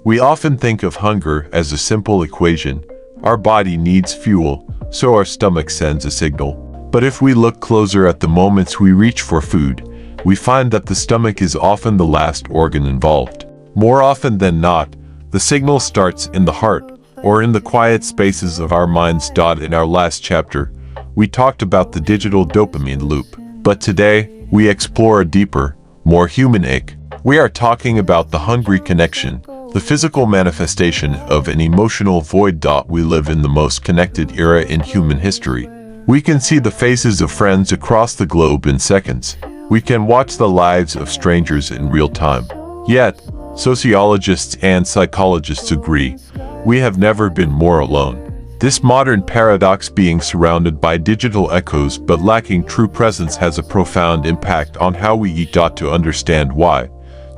We often think of hunger as a simple equation. Our body needs fuel, so our stomach sends a signal. But if we look closer at the moments we reach for food, we find that the stomach is often the last organ involved. More often than not, the signal starts in the heart, or in the quiet spaces of our minds. In our last chapter, we talked about the digital dopamine loop. But today, we explore a deeper, more human ache. We are talking about the hungry connection, the physical manifestation of an emotional void. We live in the most connected era in human history. We can see the faces of friends across the globe in seconds. We can watch the lives of strangers in real time. Yet, sociologists and psychologists agree, we have never been more alone. This modern paradox, being surrounded by digital echoes but lacking true presence, has a profound impact on how we eat. To understand why,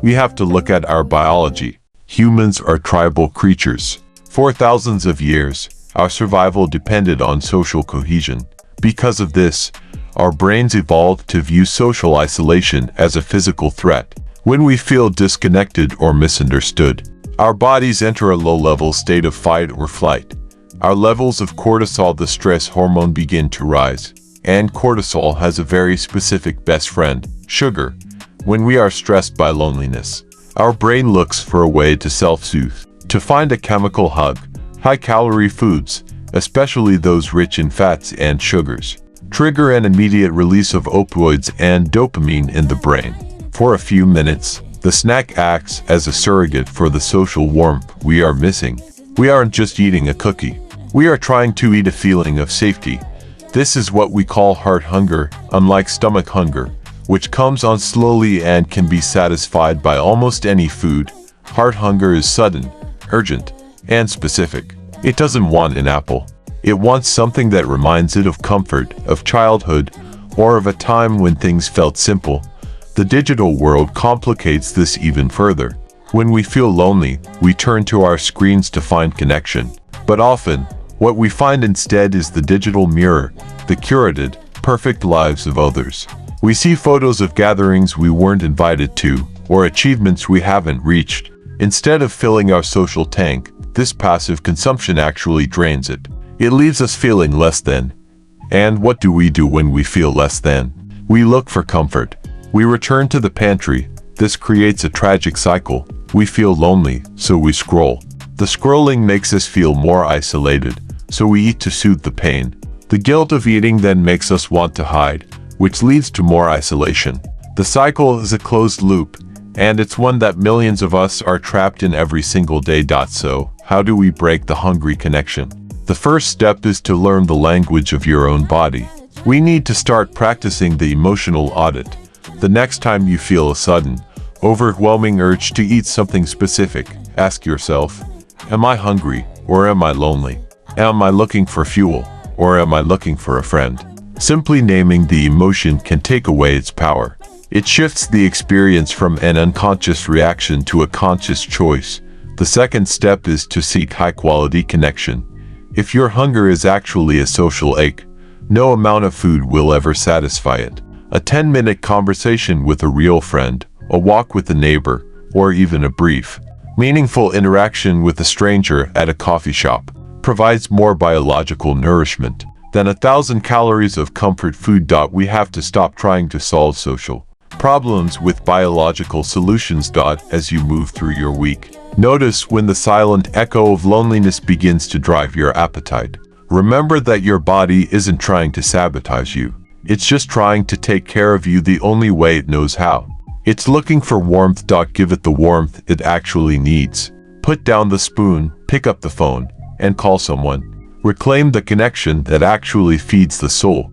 we have to look at our biology. Humans are tribal creatures. For thousands of years, our survival depended on social cohesion. Because of this, our brains evolved to view social isolation as a physical threat. When we feel disconnected or misunderstood, our bodies enter a low-level state of fight or flight. Our levels of cortisol, the stress hormone, begin to rise. And cortisol has a very specific best friend, sugar. When we are stressed by loneliness, our brain looks for a way to self-soothe, to find a chemical hug. High-calorie foods, especially those rich in fats and sugars, trigger an immediate release of opioids and dopamine in the brain. For a few minutes, the snack acts as a surrogate for the social warmth we are missing. We aren't just eating a cookie. We are trying to eat a feeling of safety. This is what we call heart hunger, unlike stomach hunger, which comes on slowly and can be satisfied by almost any food. Heart hunger is sudden, urgent, and specific. It doesn't want an apple. It wants something that reminds it of comfort, of childhood, or of a time when things felt simple. The digital world complicates this even further. When we feel lonely, we turn to our screens to find connection. But often, what we find instead is the digital mirror, the curated, perfect lives of others. We see photos of gatherings we weren't invited to, or achievements we haven't reached. Instead of filling our social tank, this passive consumption actually drains it. It leaves us feeling less than. And what do we do when we feel less than? We look for comfort. We return to the pantry. This creates a tragic cycle. We feel lonely, so we scroll. The scrolling makes us feel more isolated, so we eat to soothe the pain. The guilt of eating then makes us want to hide, which leads to more isolation. The cycle is a closed loop, and it's one that millions of us are trapped in every single day. So, how do we break the hungry connection? The first step is to learn the language of your own body. We need to start practicing the emotional audit. The next time you feel a sudden, overwhelming urge to eat something specific, ask yourself, am I hungry, or am I lonely? Am I looking for fuel, or am I looking for a friend? Simply naming the emotion can take away its power. It shifts the experience from an unconscious reaction to a conscious choice. The second step is to seek high-quality connection. If your hunger is actually a social ache, no amount of food will ever satisfy it. A 10-minute conversation with a real friend, a walk with a neighbor, or even a brief, meaningful interaction with a stranger at a coffee shop provides more biological nourishment than 1,000 calories of comfort food. We have to stop trying to solve social problems with biological solutions. As you move through your week, notice when the silent echo of loneliness begins to drive your appetite. Remember that your body isn't trying to sabotage you. It's just trying to take care of you the only way it knows how. It's looking for warmth. Give it the warmth it actually needs. Put down the spoon, pick up the phone, and call someone. Reclaim the connection that actually feeds the soul.